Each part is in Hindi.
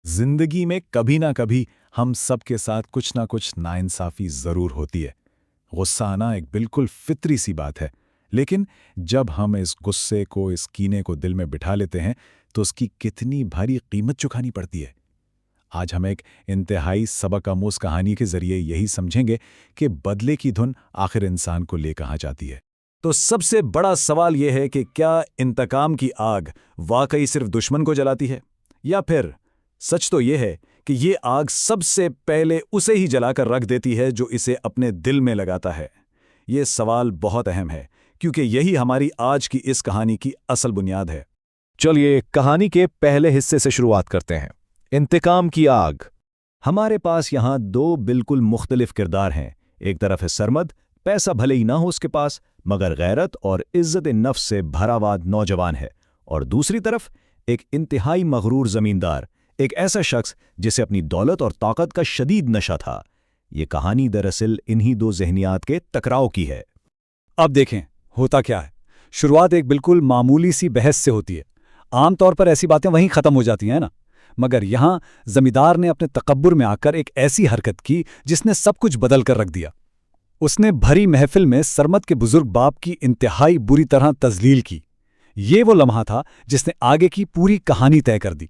जिंदगी में कभी ना कभी हम सबके साथ कुछ ना कुछ नाइंसाफी जरूर होती है। गुस्सा आना एक बिल्कुल फितरी सी बात है, लेकिन जब हम इस गुस्से को, इस कीने को दिल में बिठा लेते हैं तो उसकी कितनी भारी कीमत चुकानी पड़ती है। आज हम एक इंतहाई सबक आमूज कहानी के जरिए यही समझेंगे कि बदले की धुन आखिर इंसान को ले कहाँ जाती है। तो सबसे बड़ा सवाल यह है कि क्या इंतकाम की आग वाकई सिर्फ दुश्मन को जलाती है, या फिर सच तो यह है कि ये आग सबसे पहले उसे ही जलाकर रख देती है जो इसे अपने दिल में लगाता है। ये सवाल बहुत अहम है क्योंकि यही हमारी आज की इस कहानी की असल बुनियाद है। चलिए कहानी के पहले हिस्से से शुरुआत करते हैं। इंतकाम की आग। हमारे पास यहाँ दो बिल्कुल मुख्तलिफ किरदार हैं। एक तरफ है सरमद, पैसा भले ही ना हो उसके पास, मगर गैरत और इज्जत नफ्स से भरावाद नौजवान है। और दूसरी तरफ एक इंतहाई मगरूर जमींदार, एक ऐसा शख्स जिसे अपनी दौलत और ताकत का शदीद नशा था। ये कहानी दरअसल इन्हीं दो ज़हनियात के टकराव की है। अब देखें होता क्या है। शुरुआत एक बिल्कुल मामूली सी बहस से होती है। आमतौर पर ऐसी बातें वहीं खत्म हो जाती हैं ना, मगर यहां जमींदार ने अपने तकब्बुर में आकर एक ऐसी हरकत की जिसने सब कुछ बदल कर रख दिया। उसने भरी महफिल में सरमद के बुजुर्ग बाप की इंतहाई बुरी तरह तजलील की। ये वो लम्हा था जिसने आगे की पूरी कहानी तय कर दी।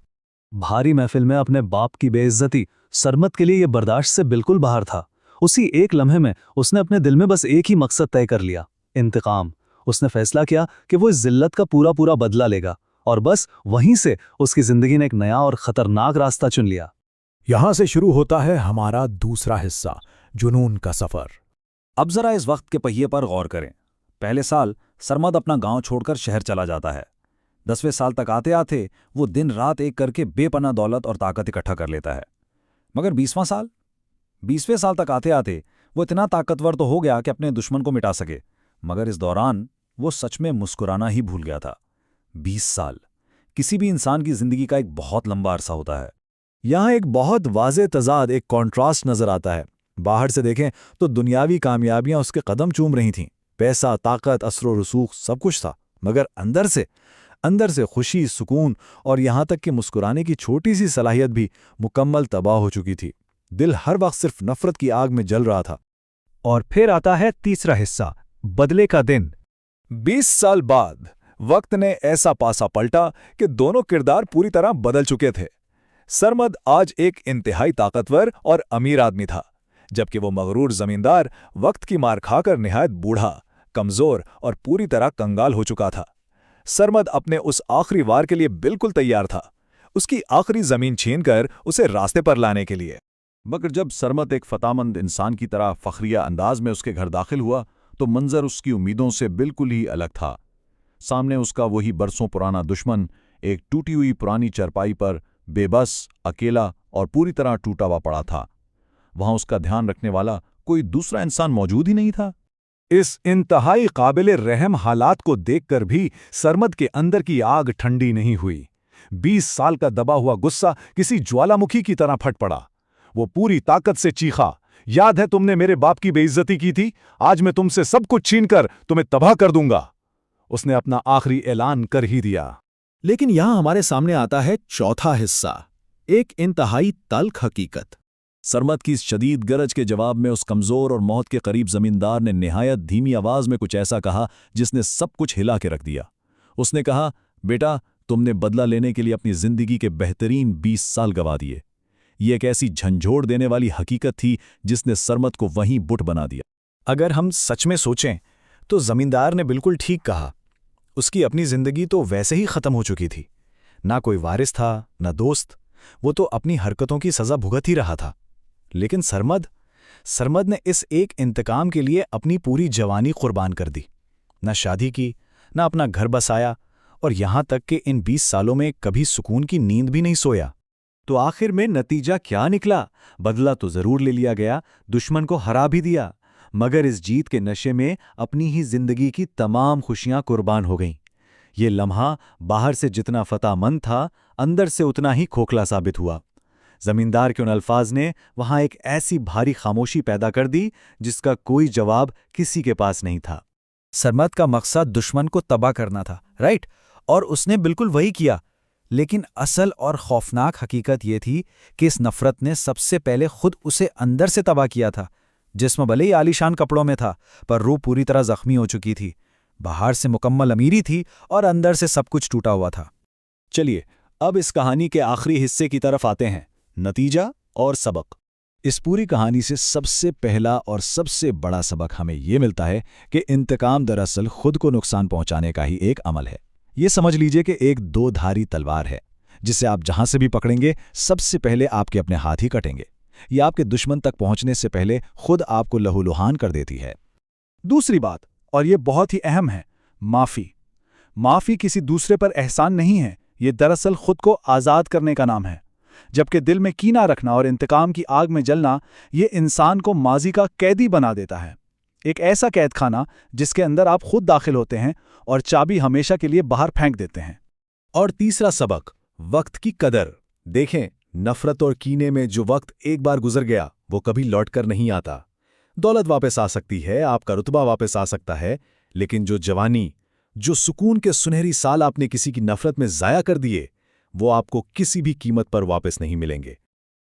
भारी महफिल में अपने बाप की बेइज्जती सरमद के लिए यह बर्दाश्त से बिल्कुल बाहर था। उसी एक लम्हे में उसने अपने दिल में बस एक ही मकसद तय कर लिया, इंतकाम। उसने फैसला किया कि वो इस जिल्लत का पूरा पूरा बदला लेगा, और बस वहीं से उसकी जिंदगी ने एक नया और खतरनाक रास्ता चुन लिया। यहां से शुरू होता है हमारा दूसरा हिस्सा, जुनून का सफर। अब जरा इस वक्त के पहिए पर गौर करें। पहले साल सरमद अपना गांव छोड़कर शहर चला जाता है। 10वें साल तक आते आते वो दिन रात एक करके बेपनाह दौलत और ताकत इकट्ठा कर लेता है। मगर 20वें साल तक आते आते वो इतना ताकतवर तो हो गया कि अपने दुश्मन को मिटा सके, मगर इस दौरान वो सच में मुस्कुराना ही भूल गया था। 20 साल किसी भी इंसान की जिंदगी का एक बहुत लंबा अरसा होता है। यहां एक बहुत वाज़े तजाद, एक कॉन्ट्रास्ट नजर आता है। बाहर से देखें तो दुनियावी कामयाबियां उसके कदम चूम रही थीं, पैसा, ताकत, असर रसूख सब कुछ था। मगर अंदर से खुशी, सुकून और यहां तक कि मुस्कुराने की छोटी सी सलाहियत भी मुकम्मल तबाह हो चुकी थी। दिल हर वक्त सिर्फ नफरत की आग में जल रहा था। और फिर आता है तीसरा हिस्सा, बदले का दिन। 20 साल बाद वक्त ने ऐसा पासा पलटा कि दोनों किरदार पूरी तरह बदल चुके थे। सरमद आज एक इंतहाई ताकतवर और अमीर आदमी था, जबकि वो मगरूर जमींदार वक्त की मार खाकर निहायत बूढ़ा, कमजोर और पूरी तरह कंगाल हो चुका था। सरमद अपने उस आखिरी वार के लिए बिल्कुल तैयार था, उसकी आखिरी जमीन छीनकर उसे रास्ते पर लाने के लिए। मगर जब सरमद एक फतामंद इंसान की तरह फखरिया अंदाज में उसके घर दाखिल हुआ तो मंजर उसकी उम्मीदों से बिल्कुल ही अलग था। सामने उसका वही बरसों पुराना दुश्मन एक टूटी हुई पुरानी चरपाई पर बेबस, अकेला और पूरी तरह टूटा हुआ पड़ा था। वहां उसका ध्यान रखने वाला कोई दूसरा इंसान मौजूद ही नहीं था। इस इंतहाई काबिले रहम हालात को देखकर भी सरमद के अंदर की आग ठंडी नहीं हुई। 20 साल का दबा हुआ गुस्सा किसी ज्वालामुखी की तरह फट पड़ा। वो पूरी ताकत से चीखा, याद है तुमने मेरे बाप की बेइज्जती की थी, आज मैं तुमसे सब कुछ छीनकर तुम्हें तबाह कर दूंगा। उसने अपना आखिरी ऐलान कर ही दिया। लेकिन यहां हमारे सामने आता है चौथा हिस्सा, एक इंतहाई तल्ख हकीकत। सरमद की इस शदीद गरज के जवाब में उस कमजोर और मौत के करीब जमींदार ने निहायत धीमी आवाज में कुछ ऐसा कहा जिसने सब कुछ हिला के रख दिया। उसने कहा, बेटा, तुमने बदला लेने के लिए अपनी जिंदगी के बेहतरीन 20 साल गंवा दिए। ये एक ऐसी झंझोड़ देने वाली हकीकत थी जिसने सरमद को वहीं बुट बना दिया। अगर हम सच में सोचें तो जमींदार ने बिल्कुल ठीक कहा। उसकी अपनी जिंदगी तो वैसे ही खत्म हो चुकी थी। ना कोई वारिस था, ना दोस्त। वो तो अपनी हरकतों की सजा भुगत ही रहा था। लेकिन सरमद ने इस एक इंतकाम के लिए अपनी पूरी जवानी कुर्बान कर दी। न शादी की, न अपना घर बसाया, और यहां तक कि इन 20 सालों में कभी सुकून की नींद भी नहीं सोया। तो आखिर में नतीजा क्या निकला? बदला तो जरूर ले लिया गया, दुश्मन को हरा भी दिया, मगर इस जीत के नशे में अपनी ही जिंदगी की तमाम खुशियां कुर्बान हो गईं। ये लम्हा बाहर से जितना फतामंद था, अंदर से उतना ही खोखला साबित हुआ। जमींदार के उन अल्फाज ने वहां एक ऐसी भारी खामोशी पैदा कर दी जिसका कोई जवाब किसी के पास नहीं था। सरमद का मकसद दुश्मन को तबाह करना था, राइट? और उसने बिल्कुल वही किया। लेकिन असल और खौफनाक हकीकत ये थी कि इस नफरत ने सबसे पहले खुद उसे अंदर से तबाह किया था। जिस्म भले ही आलीशान कपड़ों में था, पर रूह पूरी तरह जख्मी हो चुकी थी। बाहर से मुकम्मल अमीरी थी और अंदर से सब कुछ टूटा हुआ था। चलिए अब इस कहानी के आखिरी हिस्से की तरफ आते हैं, नतीजा और सबक। इस पूरी कहानी से सबसे पहला और सबसे बड़ा सबक हमें यह मिलता है कि इंतकाम दरअसल खुद को नुकसान पहुंचाने का ही एक अमल है। ये समझ लीजिए कि एक दो धारी तलवार है जिसे आप जहां से भी पकड़ेंगे सबसे पहले आपके अपने हाथ ही कटेंगे। ये आपके दुश्मन तक पहुंचने से पहले खुद आपको लहूलुहान कर देती है। दूसरी बात, और ये बहुत ही अहम है, माफ़ी। माफ़ी किसी दूसरे पर एहसान नहीं है, ये दरअसल खुद को आज़ाद करने का नाम है। जबकि दिल में कीना रखना और इंतकाम की आग में जलना ये इंसान को माजी का कैदी बना देता है। एक ऐसा कैद खाना जिसके अंदर आप खुद दाखिल होते हैं और चाबी हमेशा के लिए बाहर फेंक देते हैं। और तीसरा सबक, वक्त की कदर। देखें, नफरत और कीने में जो वक्त एक बार गुजर गया वो कभी लौटकर नहीं आता। दौलत वापस आ सकती है, आपका रुतबा वापस आ सकता है, लेकिन जो जवानी, जो सुकून के सुनहरी साल आपने किसी की नफरत में ज़ाया कर दिए, वो आपको किसी भी कीमत पर वापस नहीं मिलेंगे।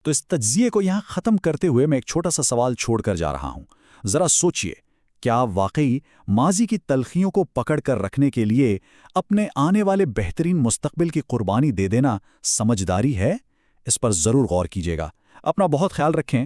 तो इस तज्जिए को यहां खत्म करते हुए मैं एक छोटा सा सवाल छोड़कर जा रहा हूं। जरा सोचिए, क्या वाकई माजी की तलखियों को पकड़ कर रखने के लिए अपने आने वाले बेहतरीन मुस्तकबिल की कुर्बानी दे देना समझदारी है? इस पर जरूर गौर कीजिएगा। अपना बहुत ख्याल रखें।